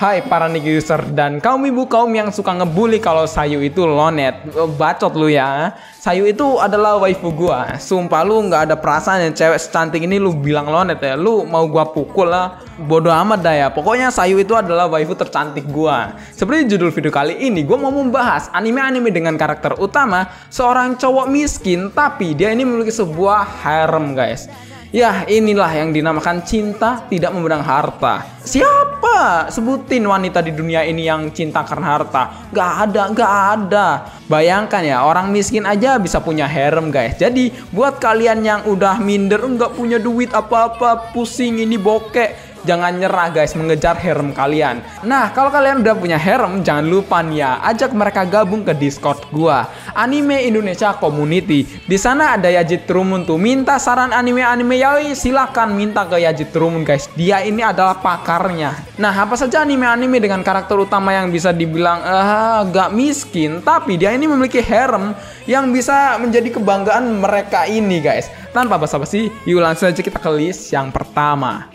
Hai para Niki user dan kaum ibu kaum yang suka ngebully kalau Sayu itu lonet. Bacot lu ya. Sayu itu adalah waifu gua. Sumpah lu nggak ada perasaan yang cewek secantik ini lu bilang lonet ya. Lu mau gua pukul lah. Bodoh amat dah ya. Pokoknya Sayu itu adalah waifu tercantik gua. Seperti judul video kali ini, gua mau membahas anime-anime dengan karakter utama seorang cowok miskin tapi dia ini memiliki sebuah harem, guys. Ya, inilah yang dinamakan cinta tidak memandang harta. Siapa? Sebutin wanita di dunia ini yang cinta karena harta. Gak ada. Bayangkan ya, orang miskin aja bisa punya harem, guys. Jadi, buat kalian yang udah minder, nggak punya duit apa-apa, pusing ini bokek, jangan nyerah guys, mengejar harem kalian. Nah, kalau kalian udah punya harem, jangan lupa nih ya, ajak mereka gabung ke Discord gua, Anime Indonesia Community. Di sana ada Yajit Trumun tuh, minta saran anime-anime yoi, silakan minta ke Yajit Trumun guys. Dia ini adalah pakarnya. Nah, apa saja anime-anime dengan karakter utama yang bisa dibilang gak miskin, tapi dia ini memiliki harem yang bisa menjadi kebanggaan mereka ini guys. Tanpa basa-basi, yuk langsung aja kita ke list yang pertama.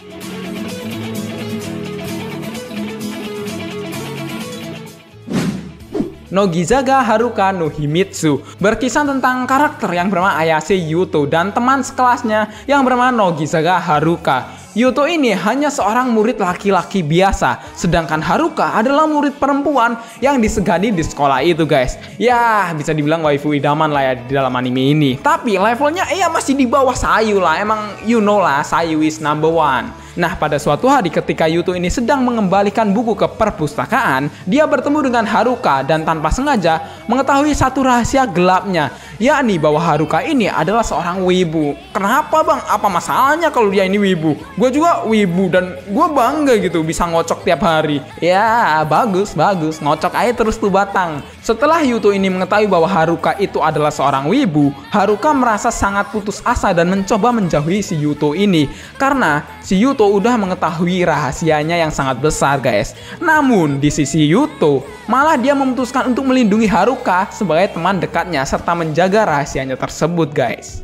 Nogizaga Haruka no Himitsu, berkisah tentang karakter yang bernama Ayase Yuto dan teman sekelasnya yang bernama Nogizaga Haruka. Yuto ini hanya seorang murid laki-laki biasa, sedangkan Haruka adalah murid perempuan yang disegani di sekolah itu guys. Ya, bisa dibilang waifu idaman lah ya di dalam anime ini. Tapi levelnya masih di bawah Sayu lah, emang you know lah, Sayu is number one. Nah, pada suatu hari ketika Yuto ini sedang mengembalikan buku ke perpustakaan, dia bertemu dengan Haruka dan tanpa sengaja mengetahui satu rahasia gelapnya, yakni bahwa Haruka ini adalah seorang wibu. Kenapa bang? Apa masalahnya kalau dia ini wibu? Gue juga wibu dan gue bangga gitu bisa ngocok tiap hari. Ya, bagus, ngocok aja terus tuh batang. Setelah Yuto ini mengetahui bahwa Haruka itu adalah seorang wibu, Haruka merasa sangat putus asa dan mencoba menjauhi si Yuto ini karena si Yuto udah mengetahui rahasianya yang sangat besar guys. Namun di sisi Yuto malah dia memutuskan untuk melindungi Haruka sebagai teman dekatnya serta menjaga rahasianya tersebut guys.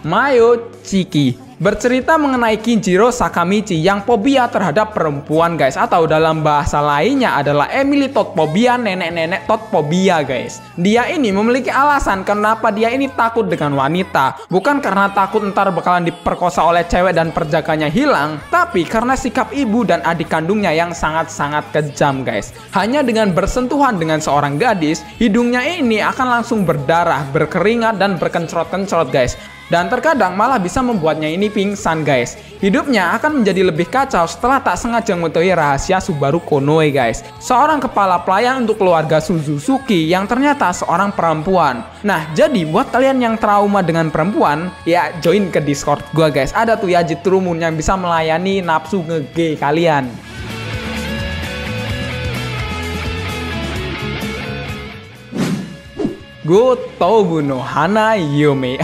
Mayo Chiki bercerita mengenai Kinjiro Sakamichi yang fobia terhadap perempuan guys, atau dalam bahasa lainnya adalah Emily Totphobia, nenek-nenek Totphobia guys. Dia ini memiliki alasan kenapa dia ini takut dengan wanita, bukan karena takut ntar bakalan diperkosa oleh cewek dan perjaganya hilang, tapi karena sikap ibu dan adik kandungnya yang sangat-sangat kejam guys. Hanya dengan bersentuhan dengan seorang gadis, hidungnya ini akan langsung berdarah, berkeringat dan berkencrot-kencrot guys. Dan terkadang malah bisa membuatnya ini pingsan guys. Hidupnya akan menjadi lebih kacau setelah tak sengaja mengetahui rahasia Subaru Konoe guys, seorang kepala pelayan untuk keluarga Suzuki yang ternyata seorang perempuan. Nah, jadi buat kalian yang trauma dengan perempuan, ya join ke Discord gua guys. Ada tuh Yajit Trumun yang bisa melayani nafsu nge-gay kalian. Gotobu no Hana Yume.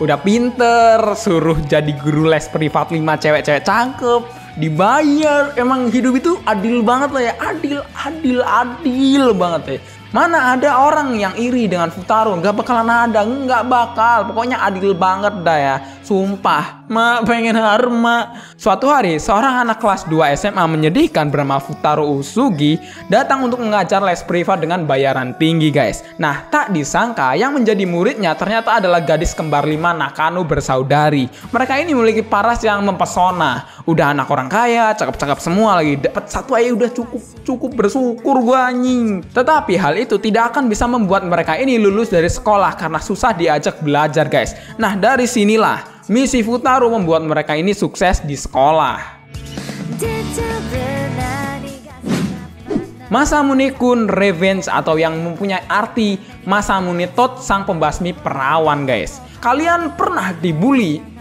Udah pinter, suruh jadi guru les privat 5 cewek-cewek cakep, dibayar. Emang hidup itu adil banget lah ya, adil banget ya. Mana ada orang yang iri dengan Futaro? Nggak bakalan ada, nggak bakal. Pokoknya adil banget dah ya. Sumpah, mak pengen harem mak. Suatu hari, seorang anak kelas 2 SMA menyedihkan bernama Futaro Usugi datang untuk mengajar les privat dengan bayaran tinggi guys. Nah, tak disangka yang menjadi muridnya ternyata adalah gadis kembar 5 Nakano bersaudari. Mereka ini memiliki paras yang mempesona. Udah anak orang kaya, cakep-cakep semua lagi. Dapat satu aja udah cukup bersyukur gua anjing. Tetapi hal itu tidak akan bisa membuat mereka ini lulus dari sekolah karena susah diajak belajar guys. Nah, dari sinilah misi Futaro membuat mereka ini sukses di sekolah. Masamune Kun Revenge, atau yang mempunyai arti Masamune Tot sang pembasmi perawan guys. Kalian pernah dibully?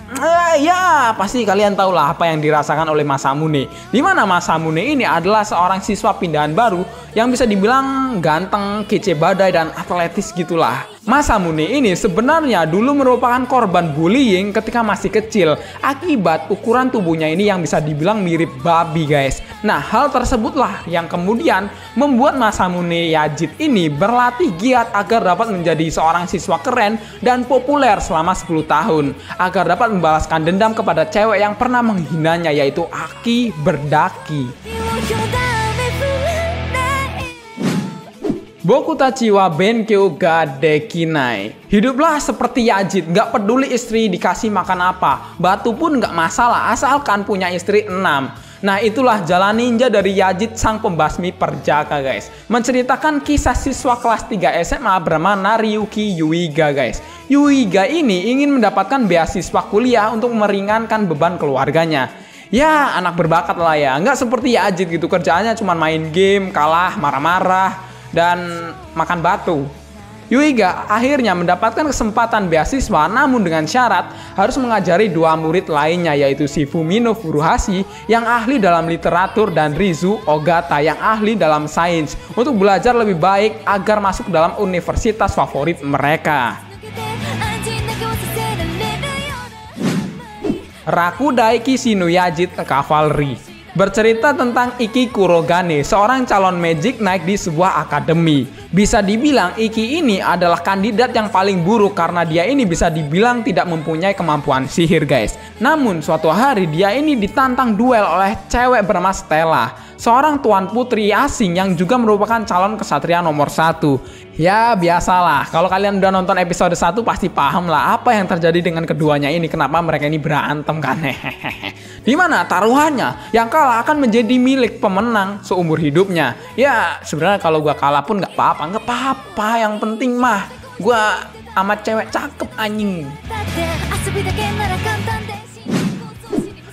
Ya, pasti kalian tahu lah apa yang dirasakan oleh Masamune. Dimana Masamune ini adalah seorang siswa pindahan baru yang bisa dibilang ganteng, kece badai, dan atletis gitulah. Masamune ini sebenarnya dulu merupakan korban bullying ketika masih kecil akibat ukuran tubuhnya ini yang bisa dibilang mirip babi guys. Nah, hal tersebutlah yang kemudian membuat Masamune Yajit ini berlatih giat agar dapat menjadi seorang siswa keren dan populer selama 10 tahun agar dapat membalaskan dendam kepada cewek yang pernah menghinanya, yaitu Aki Berdaki. Bokutachi wa Benkyou ga Dekinai. Hiduplah seperti Yajit, gak peduli istri dikasih makan apa, batu pun gak masalah asalkan punya istri 6. Nah, itulah jalan ninja dari Yajit sang pembasmi perjaka guys. Menceritakan kisah siswa kelas 3 SMA bernama Nariyuki Yuiga guys. Yuiga ini ingin mendapatkan beasiswa kuliah untuk meringankan beban keluarganya. Ya, anak berbakat lah ya, nggak seperti Yajit gitu, kerjaannya cuma main game, kalah, marah-marah, dan makan batu. Yuiga akhirnya mendapatkan kesempatan beasiswa, namun dengan syarat harus mengajari 2 murid lainnya, yaitu Shifumino Furuhashi yang ahli dalam literatur dan Rizu Ogata yang ahli dalam sains, untuk belajar lebih baik agar masuk dalam universitas favorit mereka. Rakudai Kishi no Yajit Cavalry bercerita tentang Iki Kurogane, seorang calon magic naik di sebuah akademi. Bisa dibilang Iki ini adalah kandidat yang paling buruk karena dia ini bisa dibilang tidak mempunyai kemampuan sihir guys. Namun suatu hari dia ini ditantang duel oleh cewek bernama Stella, seorang tuan putri asing yang juga merupakan calon kesatria nomor 1. Ya biasalah, kalau kalian udah nonton episode 1 pasti paham lah apa yang terjadi dengan keduanya ini, kenapa mereka ini berantem kan. Dimana taruhannya yang kalah akan menjadi milik pemenang seumur hidupnya. Ya sebenarnya kalau gua kalah pun nggak apa-apa, yang penting mah gua amat cewek cakep anjing.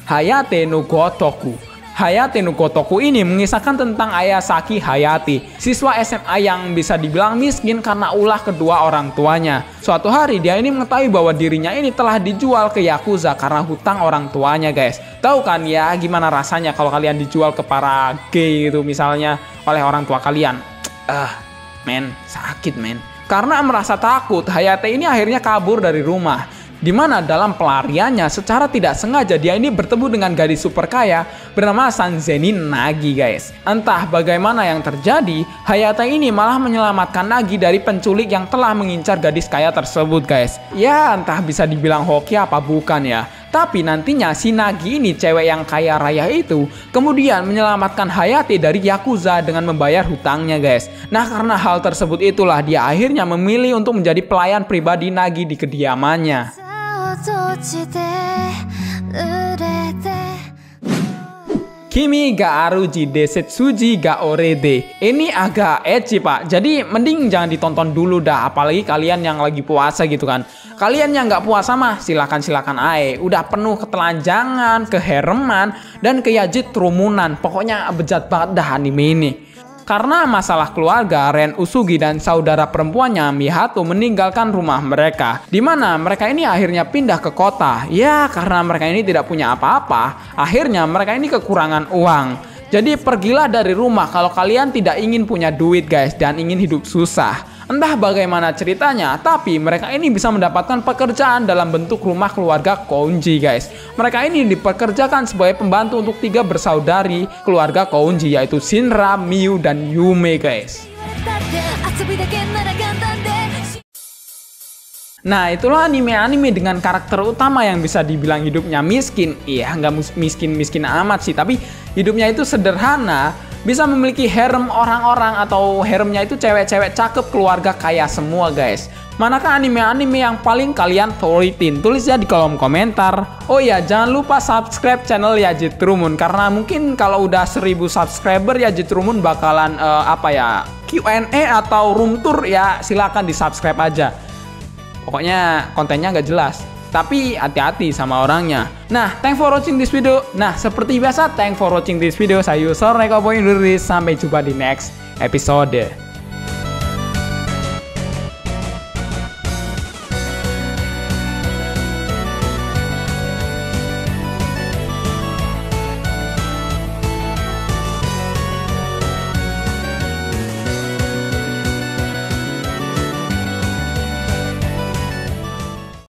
Hayate no Gotoku. Hayate no Gotoku ini mengisahkan tentang Ayasaki Hayate, siswa SMA yang bisa dibilang miskin karena ulah kedua orang tuanya. Suatu hari dia ini mengetahui bahwa dirinya ini telah dijual ke Yakuza karena hutang orang tuanya guys. Tahu kan ya gimana rasanya kalau kalian dijual ke para gay gitu misalnya oleh orang tua kalian. Men, sakit men. Karena merasa takut, Hayate ini akhirnya kabur dari rumah. Dimana dalam pelariannya secara tidak sengaja dia ini bertemu dengan gadis super kaya bernama Sanzenin Nagi guys. Entah bagaimana yang terjadi, Hayate ini malah menyelamatkan Nagi dari penculik yang telah mengincar gadis kaya tersebut guys. Ya entah bisa dibilang hoki apa bukan ya. Tapi nantinya si Nagi ini, cewek yang kaya raya itu, kemudian menyelamatkan Hayate dari Yakuza dengan membayar hutangnya guys. Nah karena hal tersebut itulah dia akhirnya memilih untuk menjadi pelayan pribadi Nagi di kediamannya. Kimi ga aruji desetsuji ga orede. Ini agak ecchi pak, jadi mending jangan ditonton dulu dah, apalagi kalian yang lagi puasa gitu kan. Kalian yang nggak puasa mah silakan ae, udah penuh ketelanjangan, kehereman, dan keyajit rumunan. Pokoknya bejat banget dah anime ini. Karena masalah keluarga, Ren Usugi dan saudara perempuannya Mihato meninggalkan rumah mereka, di mana mereka ini akhirnya pindah ke kota. Ya karena mereka ini tidak punya apa-apa, akhirnya mereka ini kekurangan uang. Jadi pergilah dari rumah kalau kalian tidak ingin punya duit guys dan ingin hidup susah. Entah bagaimana ceritanya, tapi mereka ini bisa mendapatkan pekerjaan dalam bentuk rumah keluarga Kounji guys. Mereka ini dipekerjakan sebagai pembantu untuk 3 bersaudari keluarga Kounji, yaitu Shinra, Miu, dan Yume guys. Nah itulah anime-anime dengan karakter utama yang bisa dibilang hidupnya miskin. Iya nggak miskin amat sih, tapi hidupnya itu sederhana. Bisa memiliki harem orang-orang atau haremnya itu cewek-cewek cakep keluarga kaya semua guys. Manakah anime-anime yang paling kalian favoritin? Tulis ya di kolom komentar. Oh ya jangan lupa subscribe channel Yajit Rumun, karena mungkin kalau udah 1000 subscriber Yajit Rumun bakalan Q&A atau room tour ya, silakan di subscribe aja. Pokoknya kontennya nggak jelas, tapi hati-hati sama orangnya. Nah, thanks for watching this video. Nah, seperti biasa, thanks for watching this video. Saya Yusor Neko Boy undur diri. Sampai jumpa di next episode.